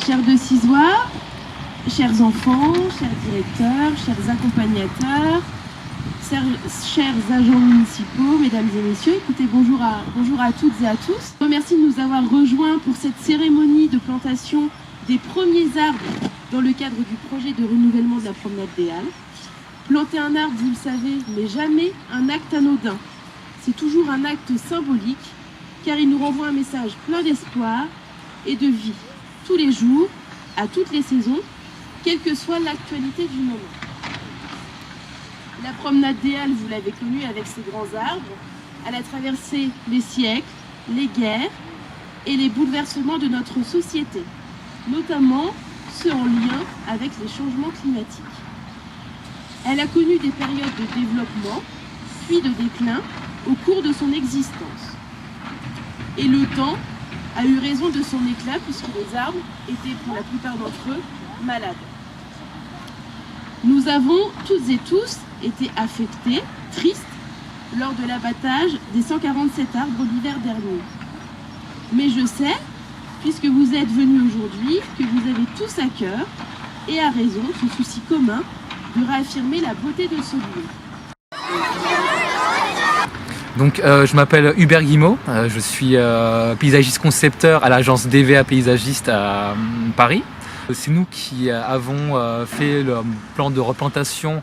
Chers de Cisoire, chers enfants, chers directeurs, chers accompagnateurs, chers agents municipaux, mesdames et messieurs, écoutez, bonjour à toutes et à tous. Je vous remercie de nous avoir rejoints pour cette cérémonie de plantation des premiers arbres dans le cadre du projet de renouvellement de la promenade des Halles. Planter un arbre, vous le savez, n'est jamais un acte anodin. C'est toujours un acte symbolique, car il nous renvoie un message plein d'espoir et de vie, tous les jours, à toutes les saisons, quelle que soit l'actualité du moment. La promenade des Halles, vous l'avez connue avec ses grands arbres, elle a traversé les siècles, les guerres et les bouleversements de notre société, notamment ceux en lien avec les changements climatiques. Elle a connu des périodes de développement, puis de déclin au cours de son existence. Et le temps a eu raison de son éclat puisque les arbres étaient pour la plupart d'entre eux malades. Nous avons toutes et tous été affectés, tristes, lors de l'abattage des 147 arbres l'hiver dernier. Mais je sais, puisque vous êtes venus aujourd'hui, que vous avez tous à cœur, et à raison, ce souci commun, de réaffirmer la beauté de ce lieu. Donc, je m'appelle Hubert Guimau, je suis paysagiste concepteur à l'agence DVA Paysagiste à Paris. C'est nous qui avons fait le plan de replantation,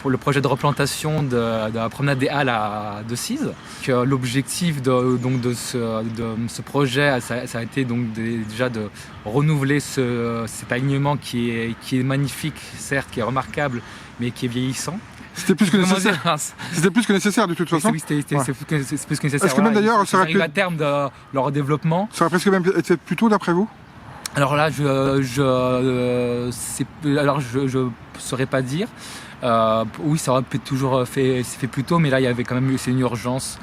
le projet de replantation de la promenade des Halles à Decize. L'objectif de ce projet, ça a été donc déjà de renouveler cet alignement qui est magnifique, certes, qui est remarquable, mais qui est vieillissant. C'était plus que nécessaire. C'était plus que nécessaire de toute façon. Oui, c'est plus que nécessaire. Est-ce que même d'ailleurs, ça arrive à terme de leur développement. Ça aurait presque même été plus tôt d'après vous? Alors là, je saurais pas dire. Oui, ça aurait toujours fait plus tôt, mais là, il y avait quand même c'est une urgence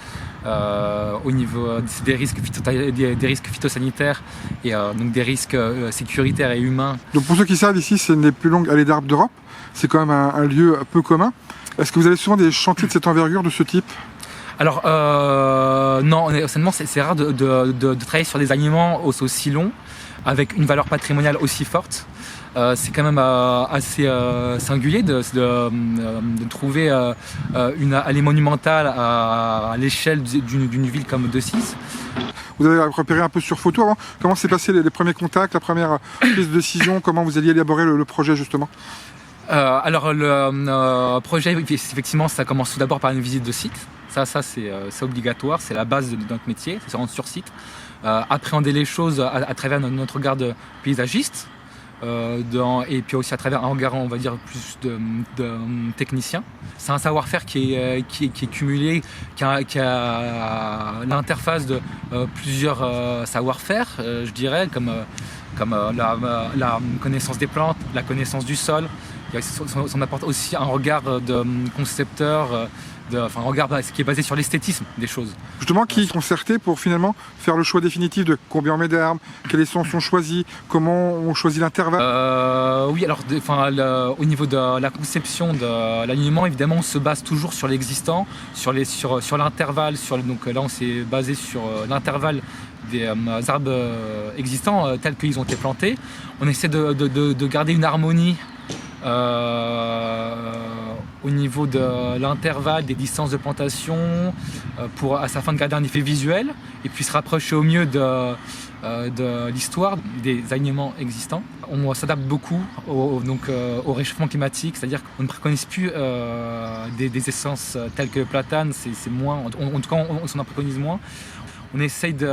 au niveau des risques phytosanitaires et donc des risques sécuritaires et humains. Donc pour ceux qui savent, ici, c'est une des plus longues allées d'arbres d'Europe. C'est quand même un lieu peu commun. Est-ce que vous avez souvent des chantiers de cette envergure, de ce type? Alors non, honnêtement, c'est rare de travailler sur des alignements aussi longs, avec une valeur patrimoniale aussi forte. C'est quand même assez singulier de trouver une allée monumentale à l'échelle d'une ville comme Decize. Vous avez repéré un peu sur photo avant. Comment s'est passé les premiers contacts, la première prise de décision? Comment vous alliez élaborer le projet justement? Alors le projet, effectivement, ça commence tout d'abord par une visite de site. Ça c'est obligatoire, c'est la base de notre métier, c'est se rendre sur site. Appréhender les choses à travers notre regard de paysagiste, et puis aussi à travers un regard, on va dire, plus de technicien. C'est un savoir-faire qui est cumulé, qui a l'interface de plusieurs savoir-faire, je dirais, comme la connaissance des plantes, la connaissance du sol. On apporte aussi un regard de concepteur, un regard qui est basé sur l'esthétisme des choses. Justement, qui concerté pour finalement faire le choix définitif de combien on met d'arbres, quels essences sont choisis, comment on choisit l'intervalle? Oui, alors au niveau de la conception de l'alignement, évidemment, on se base toujours sur l'existant, sur l'intervalle. Donc là, on s'est basé sur l'intervalle des arbres existants tels qu'ils ont été plantés. On essaie de garder une harmonie au niveau de l'intervalle, des distances de plantation, afin de garder un effet visuel et puis se rapprocher au mieux de l'histoire des alignements existants. On s'adapte beaucoup au réchauffement climatique, c'est-à-dire qu'on ne préconise plus des essences telles que le platane, c'est moins, en tout cas on s'en préconise moins. On essaye de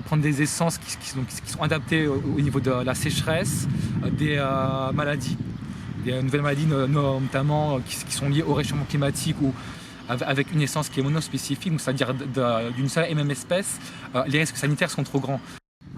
prendre des essences qui sont adaptées au niveau de la sécheresse, des maladies. Des nouvelles maladies notamment qui sont liées au réchauffement climatique ou avec une essence qui est monospécifique, c'est-à-dire d'une seule et même espèce, les risques sanitaires sont trop grands.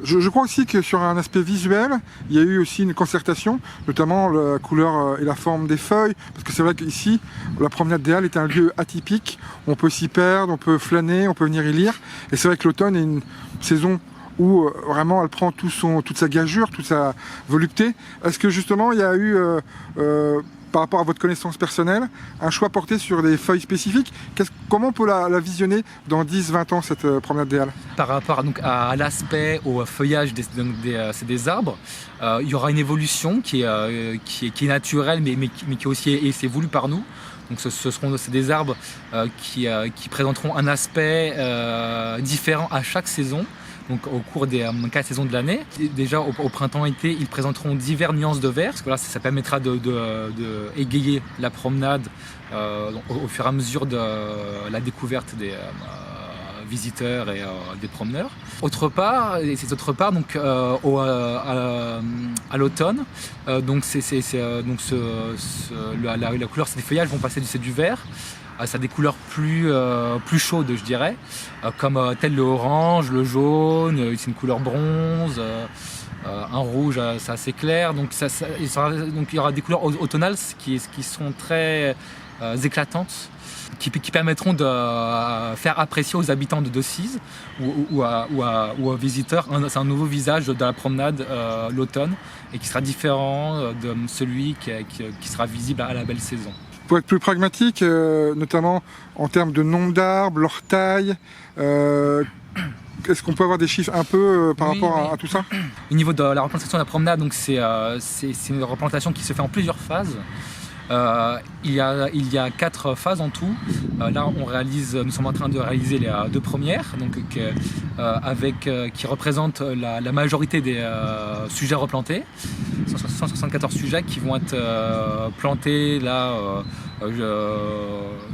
Je crois aussi que sur un aspect visuel, il y a eu aussi une concertation, notamment la couleur et la forme des feuilles, parce que c'est vrai qu'ici, la promenade des Halles est un lieu atypique, on peut s'y perdre, on peut flâner, on peut venir y lire, et c'est vrai que l'automne est une saison où vraiment elle prend toute sa gageure, toute sa volupté. Est-ce que justement il y a eu par rapport à votre connaissance personnelle, un choix porté sur des feuilles spécifiques. Comment on peut la visionner dans 10-20 ans, cette promenade des Halles? Par rapport donc, à l'aspect, au feuillage des arbres, il y aura une évolution qui est naturelle, mais qui est aussi voulu par nous. Donc c'est des arbres qui présenteront un aspect différent à chaque saison. Donc au cours des 4 saisons de l'année. Déjà au printemps-été, ils présenteront diverses nuances de vert, parce que là ça permettra de égayer la promenade au fur et à mesure de la découverte des visiteurs et des promeneurs. Autre part, donc à l'automne, donc la couleur des feuillages vont passer du vert. Ça a des couleurs plus chaudes, je dirais, comme tel le orange, le jaune, c'est une couleur bronze, un rouge, c'est assez clair. Donc, il y aura des couleurs automnales qui sont très éclatantes, qui permettront de faire apprécier aux habitants de Decize ou aux visiteurs c'est un nouveau visage de la promenade l'automne, et qui sera différent de celui qui sera visible à la belle saison. Pour être plus pragmatique, notamment en termes de nombre d'arbres, leur taille, est-ce qu'on peut avoir des chiffres un peu par rapport à tout ça? Au niveau de la replantation de la promenade, donc c'est une replantation qui se fait en plusieurs phases. Il y a 4 phases en tout. Là, nous sommes en train de réaliser les 2 premières, donc, qui représentent la majorité des sujets replantés. 174 sujets qui vont être plantés là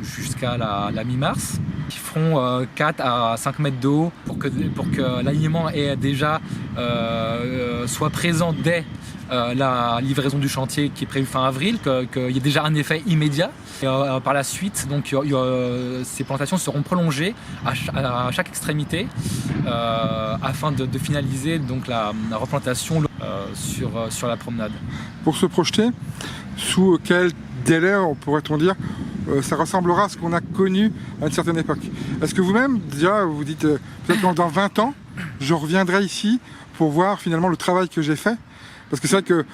jusqu'à la mi-mars, qui feront 4 à 5 mètres d'eau pour que l'alignement soit présent dès la livraison du chantier qui est prévue fin avril, qu'il y ait déjà un effet immédiat. Et, par la suite, donc, ces plantations seront prolongées à chaque extrémité afin de finaliser donc, la replantation sur la promenade. Pour se projeter, sous quel délai, pourrait-on dire, ça ressemblera à ce qu'on a connu à une certaine époque? Est-ce que vous-même, déjà, vous dites, peut-être que dans 20 ans, je reviendrai ici pour voir finalement le travail que j'ai fait? Parce que c'est vrai que,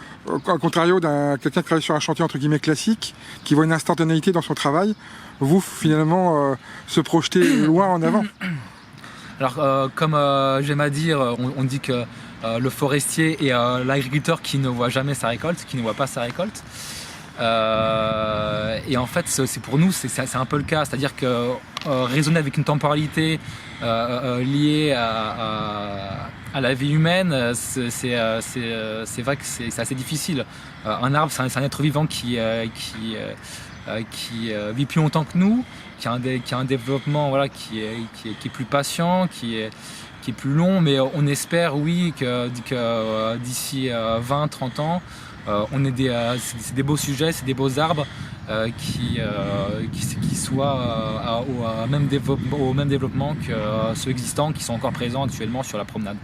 à contrario d'un quelqu'un qui travaille sur un chantier entre guillemets classique, qui voit une instantanéité dans son travail, vous finalement se projetez loin en avant. Alors, comme j'aime à dire, on dit que le forestier est l'agriculteur qui ne voit jamais sa récolte, qui ne voit pas sa récolte. Et en fait, c'est pour nous, c'est un peu le cas, c'est-à-dire que raisonner avec une temporalité liée à la vie humaine, c'est vrai que c'est assez difficile. Un arbre, c'est un être vivant qui vit plus longtemps que nous, qui a un développement voilà, qui est plus patient, qui est plus long, mais on espère, oui, que d'ici 20-30 ans, c'est des beaux sujets, c'est des beaux arbres qui soient au même développement que ceux existants qui sont encore présents actuellement sur la promenade.